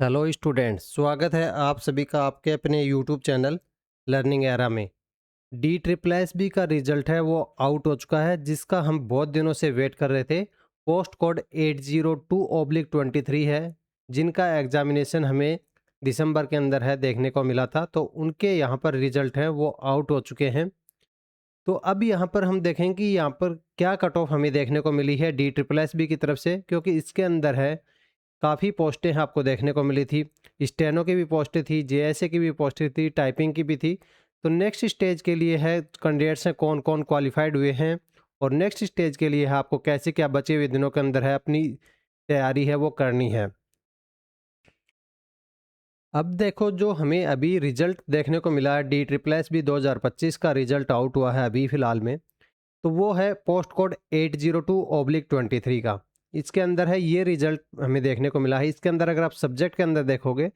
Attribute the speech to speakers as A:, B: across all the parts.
A: Hello students, स्वागत है आप सभी का आपके अपने यूट्यूब चैनल लर्निंग एरा में। डी ट्रिपल एस बी का रिजल्ट है वो आउट हो चुका है, जिसका हम बहुत दिनों से वेट कर रहे थे। पोस्ट कोड 802/23 है, जिनका एग्जामिनेशन हमें दिसंबर के अंदर है देखने को मिला था। तो उनके यहाँ पर रिजल्ट है वो आउट हो चुके हैं। तो अब यहाँ पर हम देखें कि यहाँ पर क्या कट ऑफ हमें देखने को मिली है डी ट्रिपल एस बी की तरफ से, क्योंकि इसके अंदर है काफ़ी पोस्टें आपको देखने को मिली थी। स्टेनो की भी पोस्टें थी, जेएसए की भी पोस्टें थी, टाइपिंग की भी थी। तो नेक्स्ट स्टेज के लिए है कैंडिडेट्स हैं कौन-कौन क्वालिफाइड हुए हैं, और नेक्स्ट स्टेज के लिए है आपको कैसे क्या बचे हुए दिनों के अंदर है अपनी तैयारी है वो करनी है। अब देखो, जो हमें अभी रिजल्ट देखने को मिला है डी ट्रिपल एस बी 2025 का रिजल्ट आउट हुआ है अभी फ़िलहाल में। तो वो है पोस्ट कोड 802/23 का। इसके अंदर है ये रिजल्ट हमें देखने को मिला है। इसके अंदर अगर आप सब्जेक्ट के अंदर देखोगे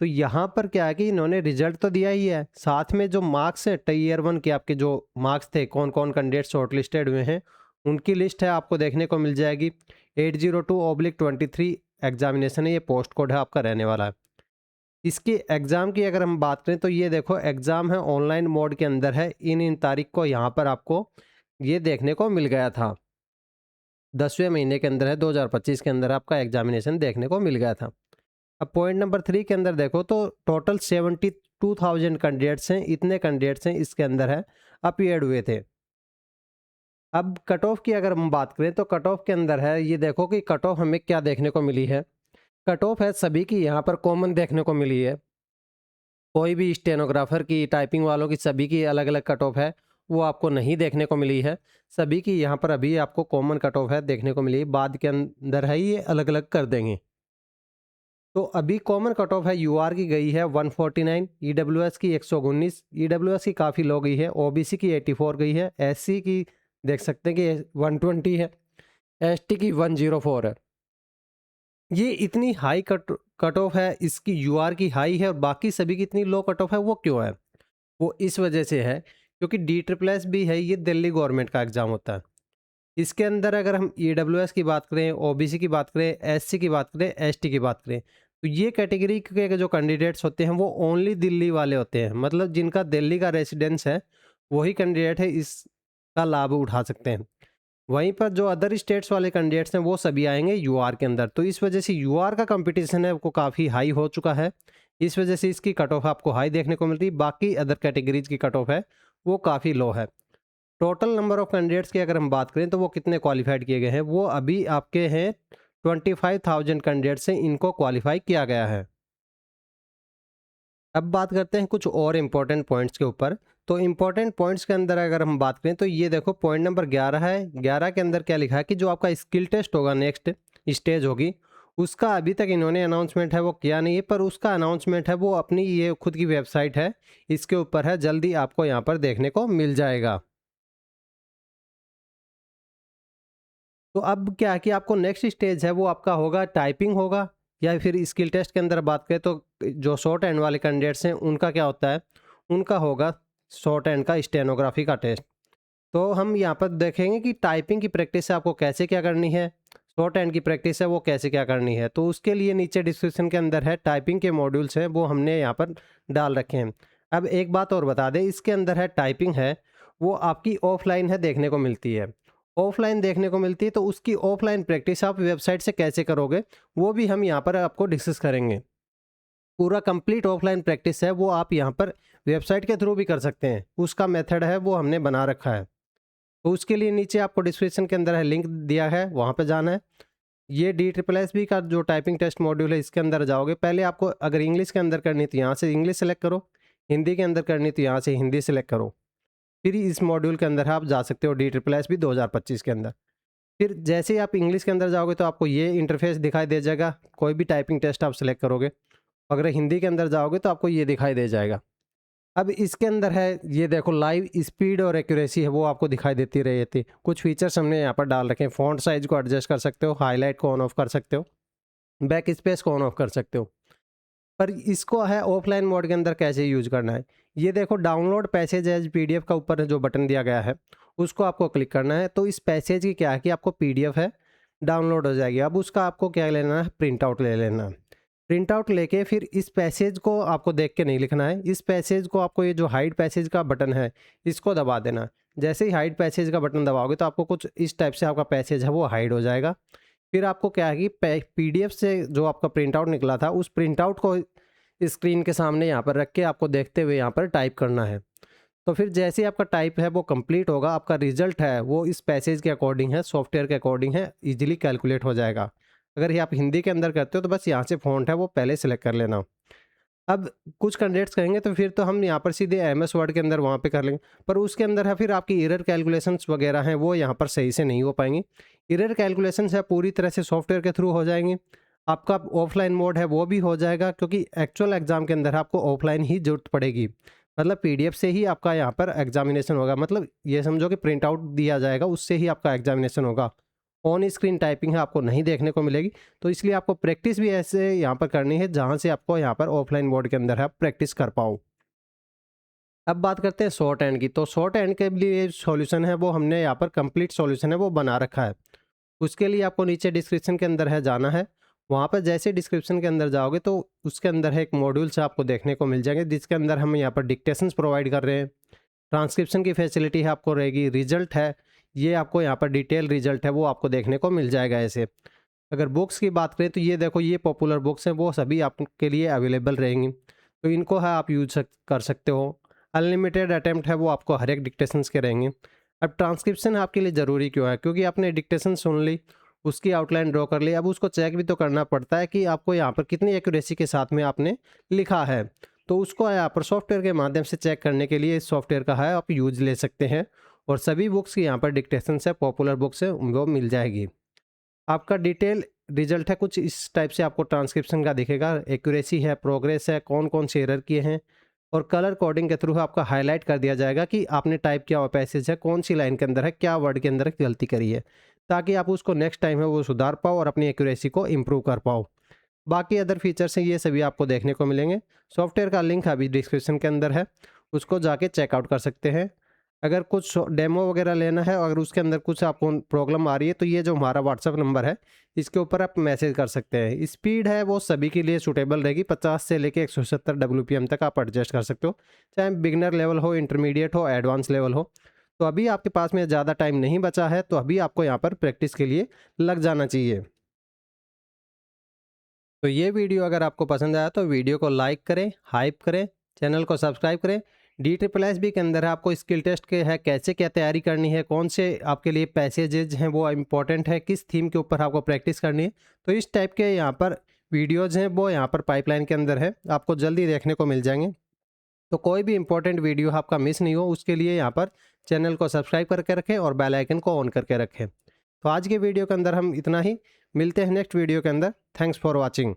A: तो यहाँ पर क्या है कि इन्होंने रिजल्ट तो दिया ही है, साथ में जो मार्क्स है टीयर 1 के आपके जो मार्क्स थे, कौन-कौन कैंडिडेट शॉर्टलिस्टेड हुए हैं, उनकी लिस्ट है आपको देखने को मिल जाएगी। 802/23 एग्जामिनेशन है, ये पोस्ट कोड है आपका रहने वाला है। इसके एग्ज़ाम की अगर हम बात करें तो ये देखो, एग्ज़ाम है ऑनलाइन मोड के अंदर है। इन तारीख को यहाँ पर आपको ये देखने को मिल गया था। 10वें महीने के अंदर है 2025 के अंदर आपका एग्जामिनेशन देखने को मिल गया था। अब पॉइंट नंबर 3 के अंदर देखो तो टोटल 72,000 कैंडिडेट्स हैं, इतने कैंडिडेट्स हैं इसके अंदर है अपीयर्ड हुए थे। अब कट ऑफ की अगर हम बात करें तो कट ऑफ के अंदर है ये देखो कि कट ऑफ हमें क्या देखने को मिली है। कट ऑफ है सभी की यहाँ पर कॉमन देखने को मिली है। कोई भी स्टेनोग्राफर की, टाइपिंग वालों की, सभी की अलग-अलग कट ऑफ है, वो आपको नहीं देखने को मिली है। सभी की यहाँ पर अभी आपको कॉमन कट ऑफ है देखने को मिली है, बाद के अंदर है ये अलग-अलग कर देंगे। तो अभी कॉमन कट ऑफ है यूआर की गई है 149, ईडब्ल्यूएस की 119, ईडब्ल्यूएस की काफ़ी लो गई है, ओबीसी की 84 गई है, एससी की देख सकते हैं कि 120 है, एसटी की 104 है। ये इतनी हाई कट ऑफ है, इसकी यूआर की हाई है और बाकी सभी की इतनी लो कट ऑफ है, वो क्यों है? वो इस वजह से है क्योंकि डी ट्रिपल एस भी है, ये दिल्ली गवर्नमेंट का एग्ज़ाम होता है। इसके अंदर अगर हम ईडब्ल्यूएस की बात करें, ओबीसी की बात करें, एससी की बात करें, एसटी की बात करें, तो ये कैटेगरी के जो कैंडिडेट्स होते हैं वो ओनली दिल्ली वाले होते हैं। मतलब जिनका दिल्ली का रेसिडेंस है, वही कैंडिडेट है इसका लाभ उठा सकते हैं। वहीं पर जो अदर स्टेट्स वाले कैंडिडेट्स हैं वो सभी आएँगे यूआर के अंदर। तो इस वजह से यूआर का कॉम्पिटिशन है वो काफ़ी हाई हो चुका है। इस वजह से इसकी कट ऑफ आपको हाई देखने को मिलती है। बाकी अदर कैटेगरीज़ की कट ऑफ है वो काफ़ी लो है। टोटल नंबर ऑफ कैंडिडेट्स की अगर हम बात करें तो वो कितने क्वालिफाइड किए गए हैं, वो अभी आपके हैं 25,000 कैंडिडेट से इनको क्वालिफाई किया गया है। अब बात करते हैं कुछ और इम्पोर्टेंट पॉइंट्स के ऊपर। तो इम्पोर्टेंट पॉइंट्स के अंदर अगर हम बात करें तो ये देखो, पॉइंट नंबर 11 है। 11 के अंदर क्या लिखा है कि जो आपका स्किल टेस्ट होगा, नेक्स्ट स्टेज होगी, उसका अभी तक इन्होंने अनाउंसमेंट है वो किया नहीं है, पर उसका अनाउंसमेंट है वो अपनी ये खुद की वेबसाइट है, इसके ऊपर है, जल्दी आपको यहाँ पर देखने को मिल जाएगा। तो अब क्या है कि आपको नेक्स्ट स्टेज है वो आपका होगा टाइपिंग होगा, या फिर स्किल टेस्ट के अंदर बात करें तो जो शॉर्ट हैंड वाले कैंडिडेट्स हैं उनका क्या होता है, उनका होगा शॉर्ट हैंड का स्टेनोग्राफी का टेस्ट। तो हम यहाँ पर देखेंगे कि टाइपिंग की प्रैक्टिस है आपको कैसे क्या करनी है, शॉर्ट हैंड की प्रैक्टिस है वो कैसे क्या करनी है। तो उसके लिए नीचे डिस्क्रिप्शन के अंदर है टाइपिंग के मॉड्यूल्स हैं, वो हमने यहाँ पर डाल रखे हैं। अब एक बात और बता दें, इसके अंदर है टाइपिंग है वो आपकी ऑफलाइन है देखने को मिलती है। ऑफलाइन देखने को मिलती है, तो उसकी ऑफलाइन प्रैक्टिस आप वेबसाइट से कैसे करोगे, वो भी हम यहाँ पर आपको डिस्कस करेंगे। पूरा कंप्लीट ऑफलाइन प्रैक्टिस है वो आप यहाँ पर वेबसाइट के थ्रू भी कर सकते हैं, उसका मेथड है वो हमने बना रखा है। तो उसके लिए नीचे आपको डिस्क्रिप्शन के अंदर है लिंक दिया है, वहाँ पे जाना है। ये डी ट्रिपल एस बी का जो टाइपिंग टेस्ट मॉड्यूल है इसके अंदर जाओगे, पहले आपको अगर इंग्लिश के अंदर करनी तो यहाँ से इंग्लिश सेलेक्ट करो, हिंदी के अंदर करनी तो यहाँ से हिंदी सेलेक्ट करो। फिर इस मॉड्यूल के अंदर आप जा सकते हो डी ट्रिपल एस बी 2025 के अंदर। फिर जैसे ही आप इंग्लिश के अंदर जाओगे तो आपको ये इंटरफेस दिखाई दे जाएगा, कोई भी टाइपिंग टेस्ट आप सेलेक्ट करोगे। अगर हिंदी के अंदर जाओगे तो आपको ये दिखाई दे जाएगा। अब इसके अंदर है ये देखो, लाइव स्पीड और एक्यूरेसी है वो आपको दिखाई देती रहती है। कुछ फीचर्स हमने यहाँ पर डाल रखे हैं, फ़ॉन्ट साइज़ को एडजस्ट कर सकते हो, हाईलाइट को ऑन ऑफ कर सकते हो, बैक स्पेस को ऑन ऑफ कर सकते हो। पर इसको है ऑफलाइन मोड के अंदर कैसे यूज़ करना है, ये देखो, डाउनलोड पैसेज एज पीडीएफ का ऊपर जो बटन दिया गया है उसको आपको क्लिक करना है। तो इस पैसेज की क्या है कि आपको पीडीएफ है डाउनलोड हो जाएगी। अब उसका आपको क्या लेना है, प्रिंट आउट ले लेना है। प्रिंट आउट लेके फिर इस पैसेज को आपको देख के नहीं लिखना है। इस पैसेज को आपको ये जो हाइड पैसेज का बटन है इसको दबा देना है। जैसे ही हाइड पैसेज का बटन दबाओगे तो आपको कुछ इस टाइप से आपका पैसेज है वो हाइड हो जाएगा। फिर आपको क्या है कि पीडीएफ से जो आपका प्रिंट आउट निकला था उस प्रिंट आउट को स्क्रीन के सामने यहाँ पर रख के आपको देखते हुए यहाँ पर टाइप करना है। तो फिर जैसे ही आपका टाइप है वो कंप्लीट होगा, आपका रिजल्ट है वो इस पैसेज के अकॉर्डिंग है, सॉफ्टवेयर के अकॉर्डिंग है, इजीली कैलकुलेट हो जाएगा। अगर ये आप हिंदी के अंदर करते हो तो बस यहाँ से फ़ॉन्ट है वो पहले सेलेक्ट कर लेना। अब कुछ कैंडिडेट्स कहेंगे तो फिर तो हम यहाँ पर सीधे एमएस वर्ड के अंदर वहाँ पे कर लेंगे, पर उसके अंदर है फिर आपकी एरर कैलकुलेशंस वगैरह हैं वो यहाँ पर सही से नहीं हो पाएंगी। एरर कैलकुलेशंस है पूरी तरह से सॉफ्टवेयर के थ्रू हो जाएंगी। आपका ऑफलाइन मोड है वो भी हो जाएगा, क्योंकि एक्चुअल एग्जाम के अंदर आपको ऑफलाइन ही जरूरत पड़ेगी। मतलब पीडीएफ से ही आपका यहाँ पर एग्जामिनेशन होगा, मतलब ये समझो कि प्रिंट आउट दिया जाएगा उससे ही आपका एग्जामिनेशन होगा। ऑन स्क्रीन टाइपिंग है आपको नहीं देखने को मिलेगी, तो इसलिए आपको प्रैक्टिस भी ऐसे यहाँ पर करनी है जहाँ से आपको यहाँ पर ऑफलाइन मोड के अंदर है आप प्रैक्टिस कर पाओ। अब बात करते हैं शॉर्ट हैंड की। तो शॉर्ट हैंड के लिए सॉल्यूशन है वो हमने यहाँ पर कंप्लीट सॉल्यूशन है वो बना रखा है। उसके लिए आपको नीचे डिस्क्रिप्शन के अंदर है जाना है। वहाँ पर जैसे डिस्क्रिप्शन के अंदर जाओगे तो उसके अंदर है एक मॉड्यूल्स आपको देखने को मिल जाएंगे, जिसके अंदर हम यहाँ पर डिक्टेशंस प्रोवाइड कर रहे हैं, ट्रांसक्रिप्शन की फैसिलिटी है आपको रहेगी, रिजल्ट है ये आपको यहाँ पर डिटेल रिजल्ट है वो आपको देखने को मिल जाएगा। ऐसे अगर बुक्स की बात करें तो ये देखो ये पॉपुलर बुक्स हैं वो सभी आपके लिए अवेलेबल रहेंगी, तो इनको है आप यूज कर सकते हो। अनलिमिटेड अटैम्प्ट है वो आपको हर एक डिक्टेशंस के रहेंगे। अब ट्रांसक्रिप्शन आपके लिए ज़रूरी क्यों है, क्योंकि आपने डिक्टेशन सुन ली, उसकी आउटलाइन ड्रॉ कर ली, अब उसको चेक भी तो करना पड़ता है कि आपको यहाँ पर कितनी एक्यूरेसी के साथ में आपने लिखा है। तो उसको यहाँ पर सॉफ्टवेयर के माध्यम से चेक करने के लिए इस सॉफ्टवेयर का है आप यूज ले सकते हैं, और सभी बुक्स की यहाँ पर डिक्टेशन है पॉपुलर बुक्स है वो मिल जाएगी। आपका डिटेल रिजल्ट है कुछ इस टाइप से आपको ट्रांसक्रिप्शन का दिखेगा, एक्यूरेसी है, प्रोग्रेस है, कौन कौन से एरर किए हैं, और कलर कोडिंग के थ्रू आपका हाईलाइट कर दिया जाएगा कि आपने टाइप किया हुआ पैसेज है कौन सी लाइन के अंदर है, क्या वर्ड के अंदर गलती करी है, ताकि आप उसको नेक्स्ट टाइम है वो सुधार पाओ और अपनी एक्यूरेसी को इम्प्रूव कर पाओ। बाकी अदर फीचर्स हैं ये सभी आपको देखने को मिलेंगे। सॉफ्टवेयर का लिंक अभी डिस्क्रिप्शन के अंदर है, उसको जाके चेकआउट कर सकते हैं। अगर कुछ डेमो वगैरह लेना है, अगर उसके अंदर कुछ आपको प्रॉब्लम आ रही है तो ये जो हमारा व्हाट्सअप नंबर है इसके ऊपर आप मैसेज कर सकते हैं। स्पीड है वो सभी के लिए सूटेबल रहेगी, 50 से लेके 170 WPM तक आप एडजस्ट कर सकते हो, चाहे बिगनर लेवल हो, इंटरमीडिएट हो, एडवांस लेवल हो। तो अभी आपके पास में ज़्यादा टाइम नहीं बचा है, तो अभी आपको यहाँ पर प्रैक्टिस के लिए लग जाना चाहिए। तो ये वीडियो अगर आपको पसंद आया तो वीडियो को लाइक करें, हाइप करें, चैनल को सब्सक्राइब करें। DSSS के अंदर आपको स्किल टेस्ट के है कैसे क्या तैयारी करनी है, कौन से आपके लिए पैसेजेज हैं वो इम्पोर्टेंट है, किस थीम के ऊपर आपको प्रैक्टिस करनी है, तो इस टाइप के यहाँ पर वीडियोज़ हैं वो यहाँ पर पाइपलाइन के अंदर है, आपको जल्दी देखने को मिल जाएंगे। तो कोई भी इंपॉर्टेंट वीडियो आपका मिस नहीं हो उसके लिए यहाँ पर चैनल को सब्सक्राइब करके रखें और बेल आइकन को ऑन करके रखें। तो आज के वीडियो के अंदर हम इतना ही, मिलते हैं नेक्स्ट वीडियो के अंदर। Thanks for watching.